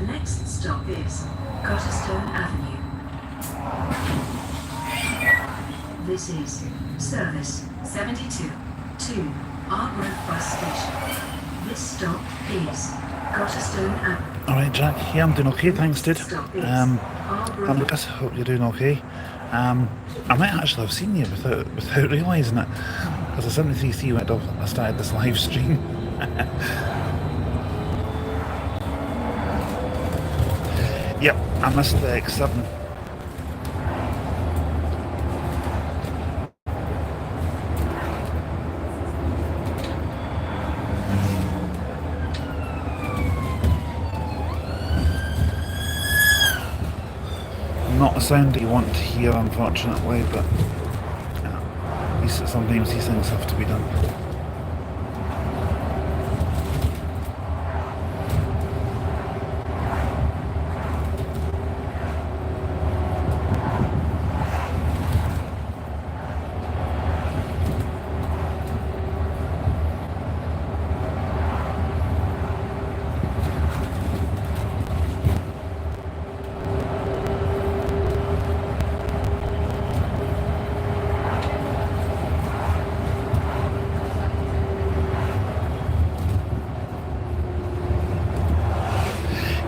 next stop is Cotterstone Avenue. This is service 72 to Arbroath bus station. This stop is Cotterstone Avenue. Alright Jack, yeah I'm doing okay, thanks dude. I'm Lucas, hope you're doing okay. I might actually have seen you without realising it, because the 73C went off, I started this live stream. Yep, I missed the X7. Not a sound that you want to hear, unfortunately, but sometimes these things have to be done.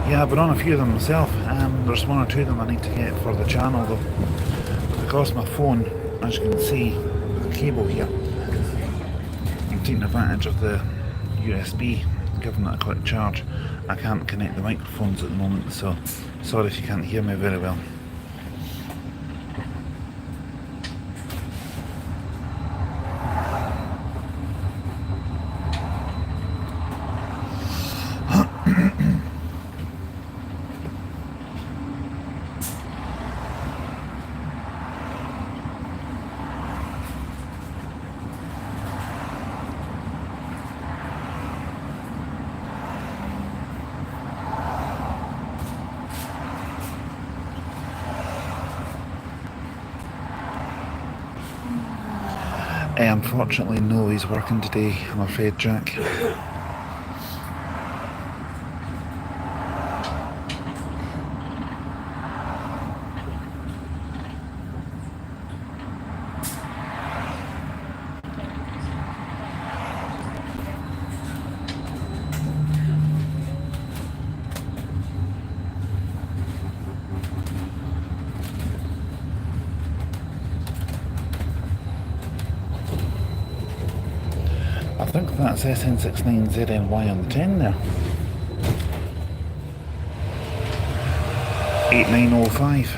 Yeah, I've been on a few of them myself. There's one or two of them I need to get for the channel though. Because my phone, as you can see, with the cable here, I'm taking advantage of the USB, giving it a quick charge. I can't connect the microphones at the moment, so sorry if you can't hear me very well. Unfortunately, no, he's working today, I'm afraid, Jack. I think that's SN69ZNY on the 10 there. 8905.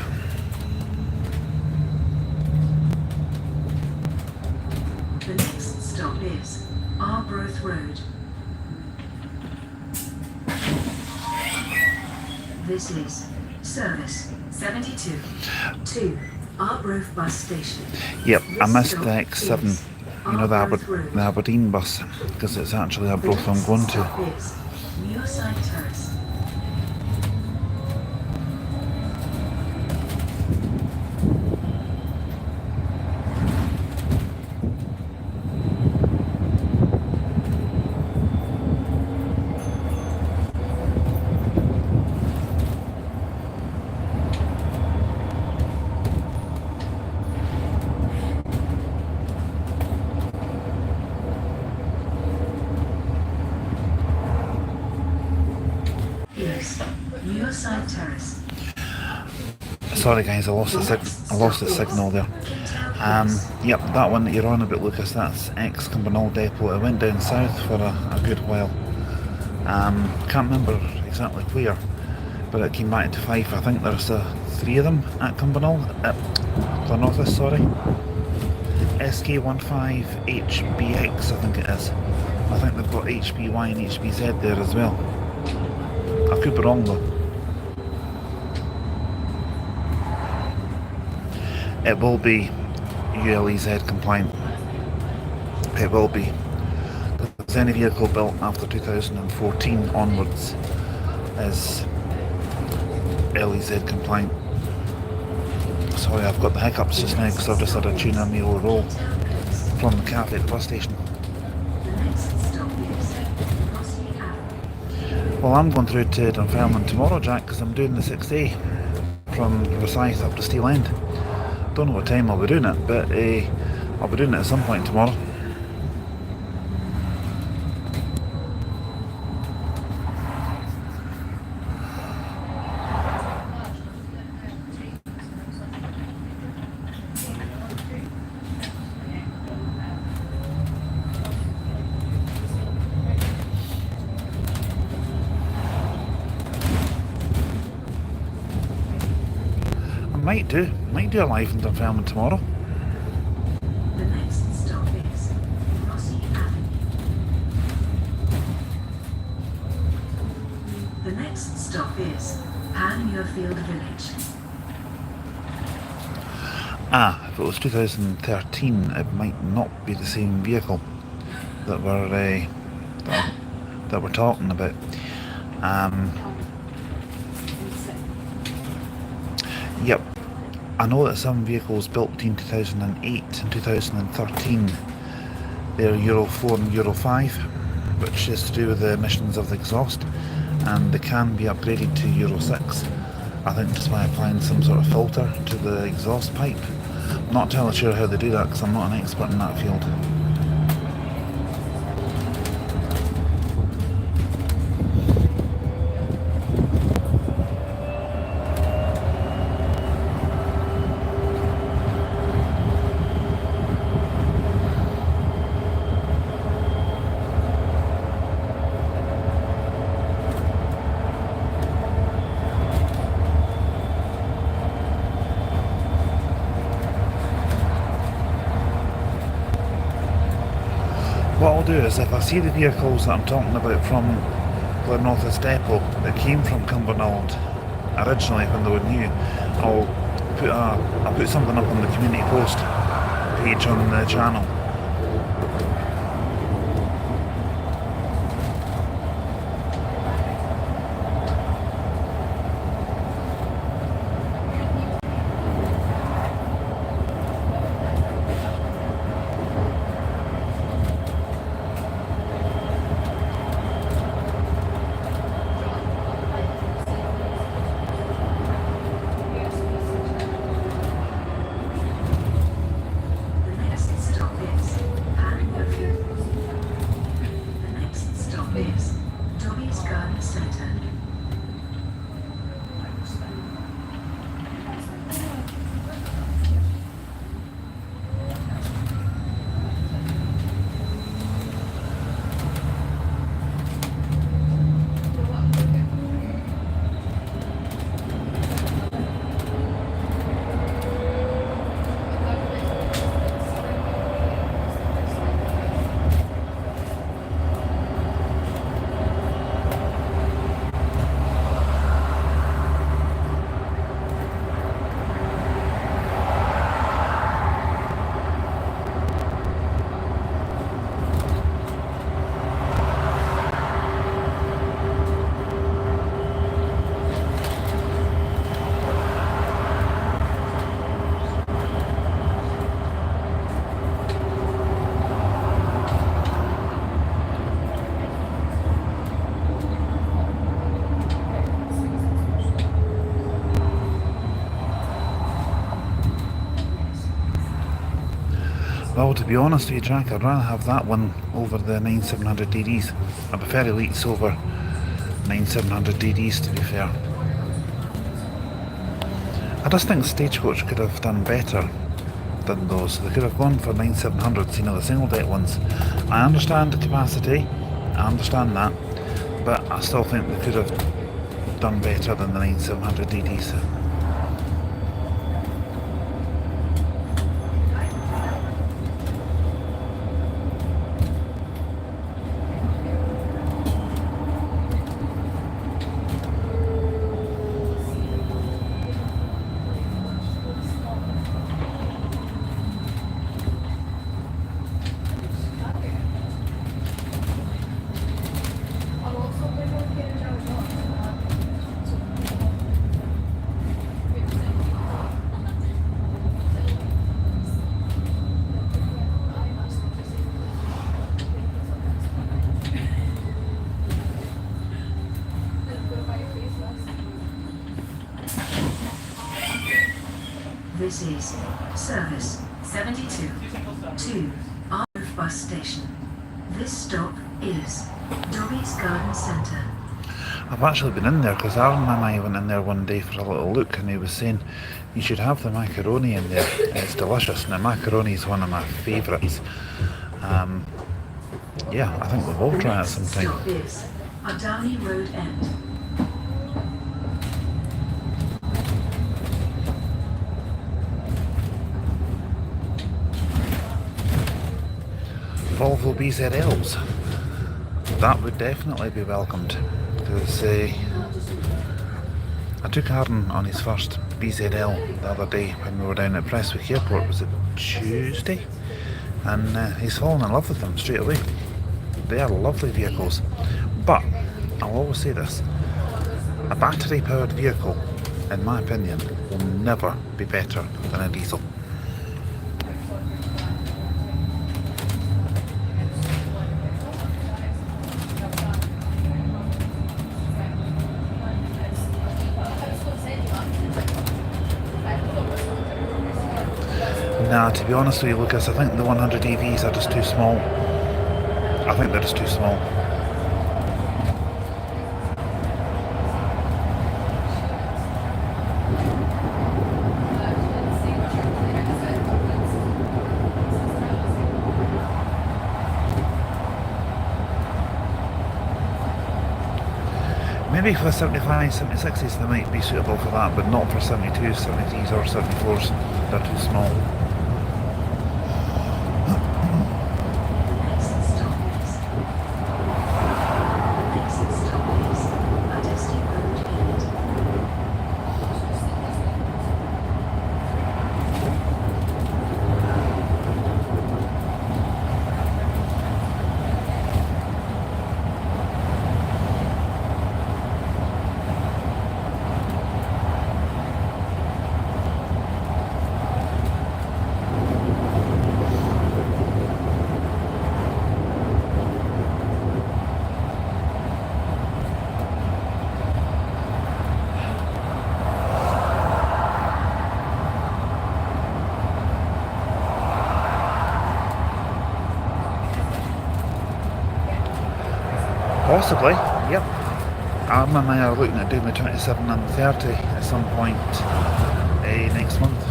The next stop is Arbroath Road. This is service 72 to Arbroath bus station. Yep, I missed the X7. You know, the Aberdeen bus, because it's actually Arbroath I'm going to. Sorry guys, I lost the signal there. Yep, that one that you're on about, Lucas, that's ex-Cumbernauld Depot. It went down south for a good while. Can't remember exactly where, but it came back to Fife. I think there's 3 of them at Cumbernauld, at Glenorchy, sorry. SK25 HBX, I think it is. I think they've got HBY and HBZ there as well. I could be wrong though. It will be ULEZ compliant. It will be. If any vehicle built after 2014 onwards is LEZ compliant. Sorry, I've got the hiccups just now because I've just had a tuna meal roll from the cafe at the bus station. Well, I'm going through to Dunfermline tomorrow, Jack, because I'm doing the 6A from Rosyth up to Steel End. Don't know what time I'll be doing it, but I'll be doing it at some point tomorrow. Might do a live in Dunfermline tomorrow. The next stop is Rossi Avenue. The next stop is Panmuirfield Village. If it was 2013, it might not be the same vehicle that we're talking about. Yep, I know that some vehicles built between 2008 and 2013, they're Euro 4 and Euro 5, which is to do with the emissions of the exhaust, and they can be upgraded to Euro 6. I think just by applying some sort of filter to the exhaust pipe. I'm not entirely sure how they do that because I'm not an expert in that field. What I'll do is, if I see the vehicles that I'm talking about from Glenorth's depot that came from Cumbernauld originally when they were new, I'll put something up on the community post page on the channel. Well, to be honest with you, Jack, I'd rather have that one over the 9700 DDs. I prefer Elites over 9700 DDs, to be fair. I just think Stagecoach could have done better than those. They could have gone for 9700s, you know, the single deck ones. I understand the capacity, I understand that, but I still think they could have done better than the 9700 DDs. This is service 72 to Arbroath bus station. This stop is Dobby's Garden Centre. I've actually been in there because Aaron and I went in there one day for a little look, and he was saying you should have the macaroni in there. It's delicious. Now macaroni is one of my favourites. Yeah, I think we'll all try it sometime. The next stop is Adani Road End. Volvo BZLs. That would definitely be welcomed, because I took Aaron on his first BZL the other day when we were down at Prestwick Airport. Was it Tuesday? And he's fallen in love with them straight away. They are lovely vehicles, but I'll always say this: a battery powered vehicle, in my opinion, will never be better than a diesel. Nah, to be honest with you, Lucas, I think the 100 EVs are just too small. I think they're just too small. Maybe for 75, 76s they might be suitable for that, but not for 72s, 73s or 74s. They're too small. Possibly, yep. Aaron and I are looking at doing the 27 and 30 at some point next month.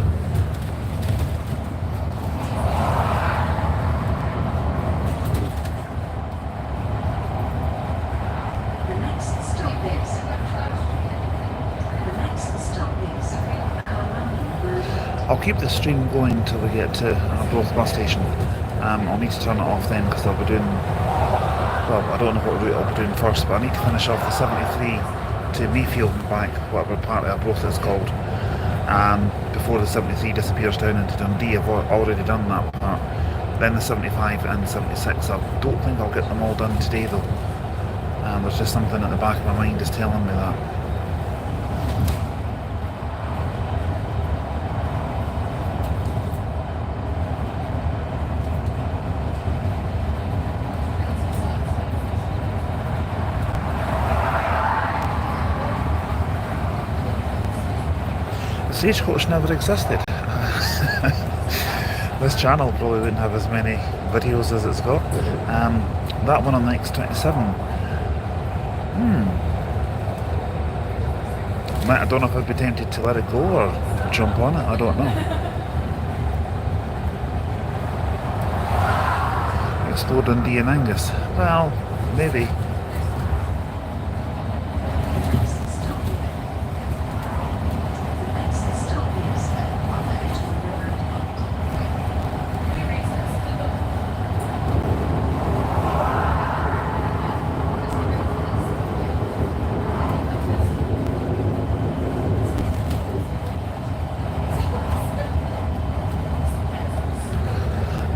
I'll keep the stream going until we get to Arbroath bus station. I'll need to turn it off then because I'll be doing, well, I don't know what route I'll be doing first, but I need to finish off the 73 to Mayfield and back, whatever part of Arbroath it's called, before the 73 disappears down into Dundee. I've already done that part. Then the 75 and 76. I don't think I'll get them all done today though. There's just something at the back of my mind is telling me that. Stagecoach never existed. This channel probably wouldn't have as many videos as it's got. That one on the X27. I don't know if I'd be tempted to let it go or jump on it, I don't know. Explore Dundee and Angus. Well, maybe.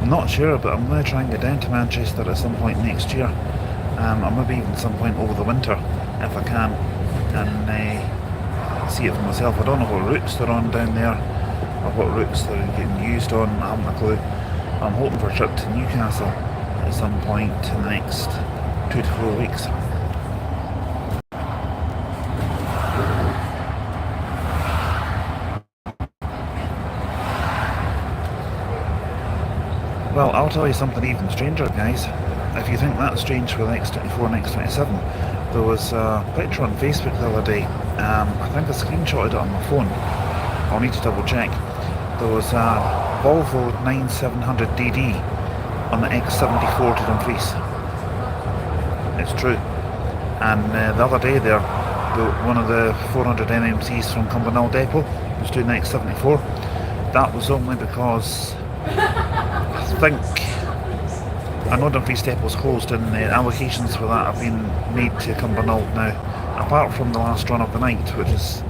Not sure, but I'm going to try and get down to Manchester at some point next year, or maybe even some point over the winter if I can, and see it for myself. I don't know what routes they're on down there or what routes they're getting used on. I haven't a clue. I'm hoping for a trip to Newcastle at some point in the next 2 to 4 weeks. Well, I'll tell you something even stranger, guys. If you think that's strange for the X24 and X27, there was a picture on Facebook the other day. I think I screenshotted it on my phone. I'll need to double check. There was a Volvo 9700DD on the X74 to Dumfries. It's true. And the other day there, one of the 400 NMCs from Cumbernauld Depot was doing the X74. That was only because I know Dumfries Depot's closed and the allocations for that have been made to Cumbernauld now. Apart from the last run of the night, which is,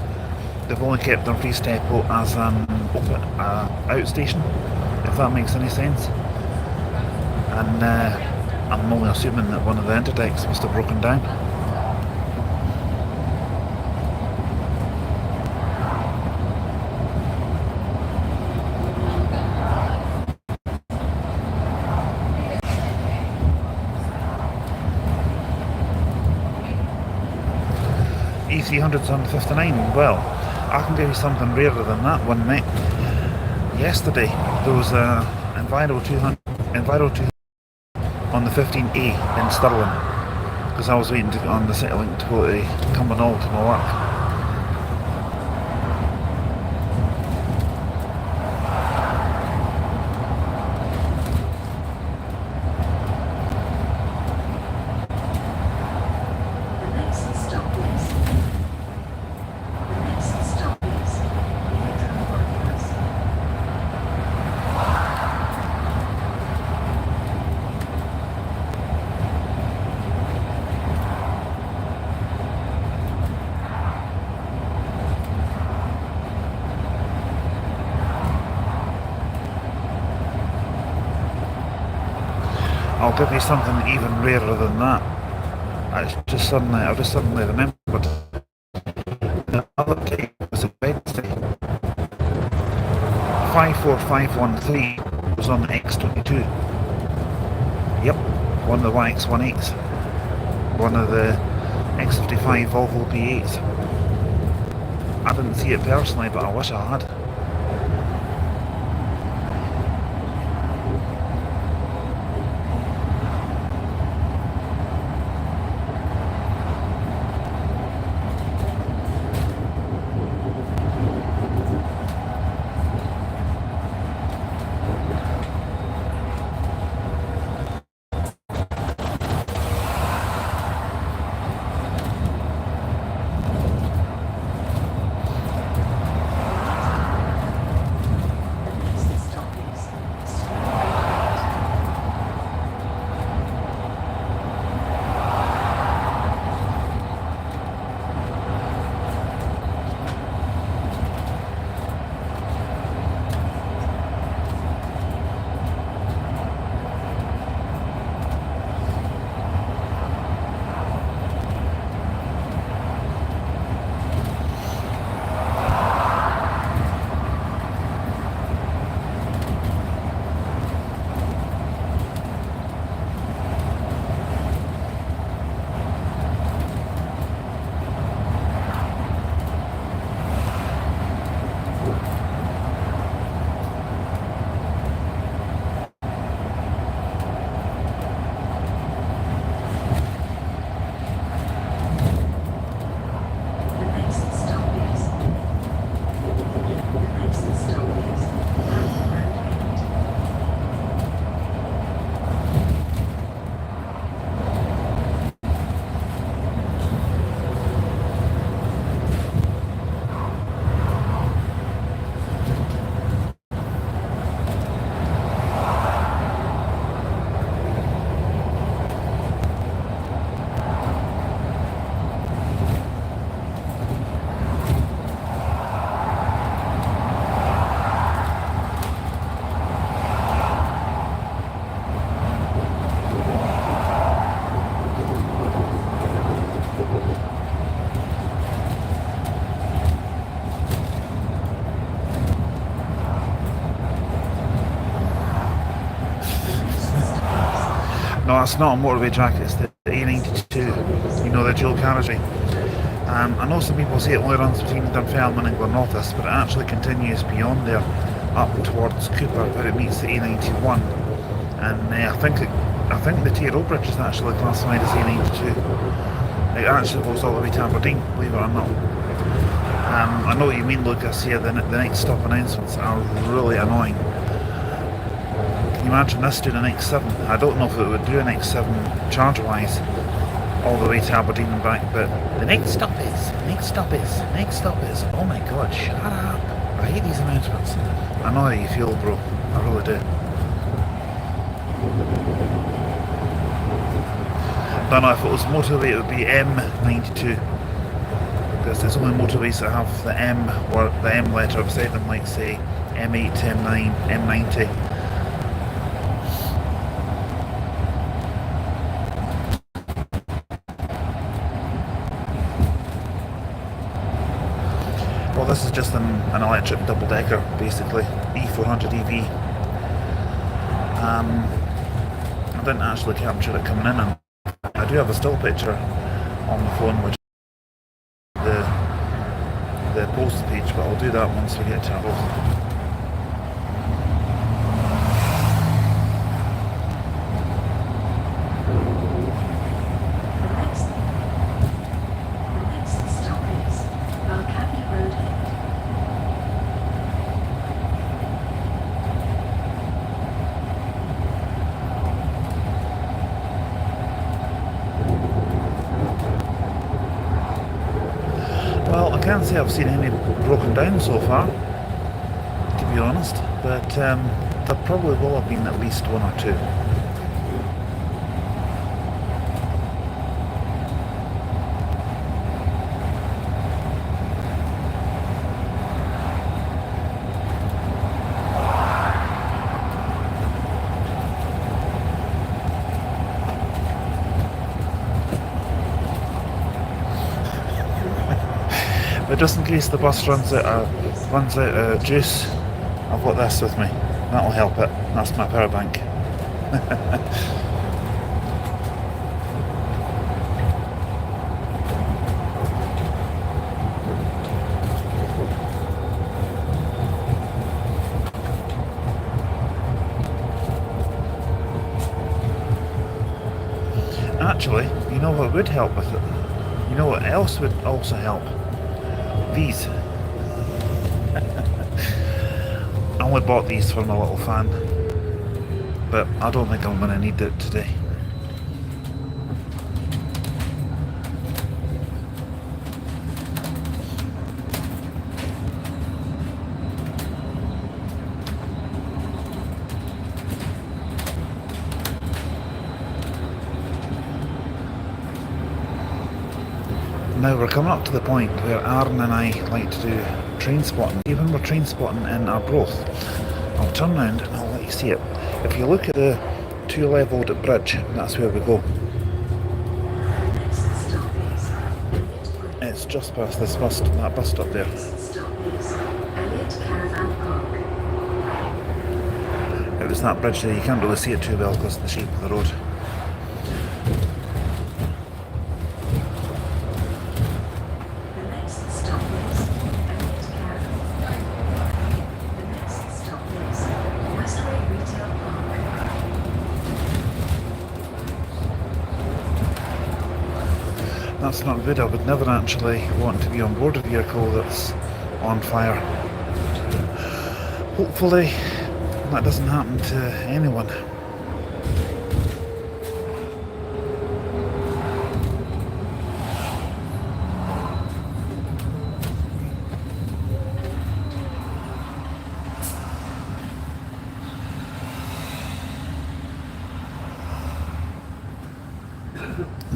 they've only kept Dumfries Depot as an outstation, if that makes any sense. And I'm only assuming that one of the interdects must have broken down. E300's on 59. Well, I can give you something rarer than that one, mate. Yesterday there was a Enviro 200 on the 15A in Stirling, because I was waiting on the Citylink to go to Cumbernauld to my work. I'll give you something even rarer than that. I've just suddenly remembered. The other day was a Wednesday. 54513 was on the X22. Yep, one of the YX18s. One of the X55 Volvo B8s. I didn't see it personally, but I wish I had. No, it's not a motorway track, it's the A92, you know, the dual carriageway. I know some people say it only runs between Dunfermline and Glenrothes, but it actually continues beyond there, up towards Cooper, where it meets the A91. and I think the TRO bridge is actually classified as A92. It actually goes all the way to Aberdeen, believe it or not. I know what you mean, Lucas. Yeah, the next stop announcements are really annoying. Can you imagine this doing an X7? I don't know if it would do an X7 charge-wise all the way to Aberdeen and back, but the next stop is, oh my god, shut up. I hate these announcements. I know how you feel, bro. I really do. Don't know if it was motorway, it would be M92. Because there's only motorways that have the M or the M letter beside them, like say M8, M9, M90. Well, this is just an electric double-decker, basically, E400 EV. I didn't actually capture it coming in, and I do have a still picture on the phone, which is the post page, but I'll do that once we get to Arbroath. Well, I can't say I've seen any broken down so far, to be honest, but there probably will have been at least one or two. But just in case the bus runs out of juice, I've got this with me. That'll help it. That's my power bank. Actually, you know what would help with it? You know what else would also help? These. I only bought these for my little fan, but I don't think I'm going to need it today. Now we're coming up to the point where Aaron and I like to do train spotting. Even when we're train spotting in Arbroath, I'll turn around and I'll let you see it. If you look at the two-leveled bridge, that's where we go. It's just past this that bus stop there. It was that bridge there. You can't really see it too well because of the shape of the road. That's not good. I would never actually want to be on board a vehicle that's on fire. Hopefully that doesn't happen to anyone.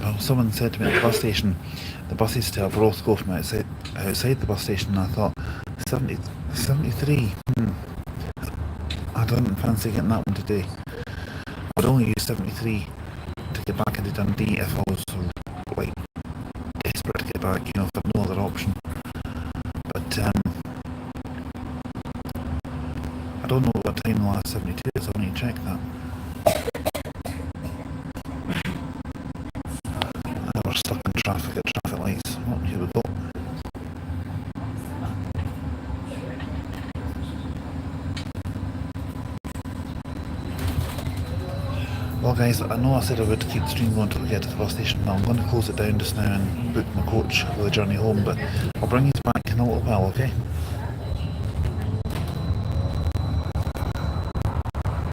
Well, someone said to me at the bus station, the buses to Arbroath go from outside the bus station, and I thought, 73, I don't fancy getting that one today. I would only use 73 to get back into Dundee if I was like desperate to get back, you know, if I've no other option. But I don't know what time the last 72 is, I need to check that. We're stuck in traffic at traffic lights. Oh, here we go. Well guys, I know I said I would keep the stream going until we get to the bus station, but I'm going to close it down just now and book my coach for the journey home, but I'll bring you back in a little while, okay?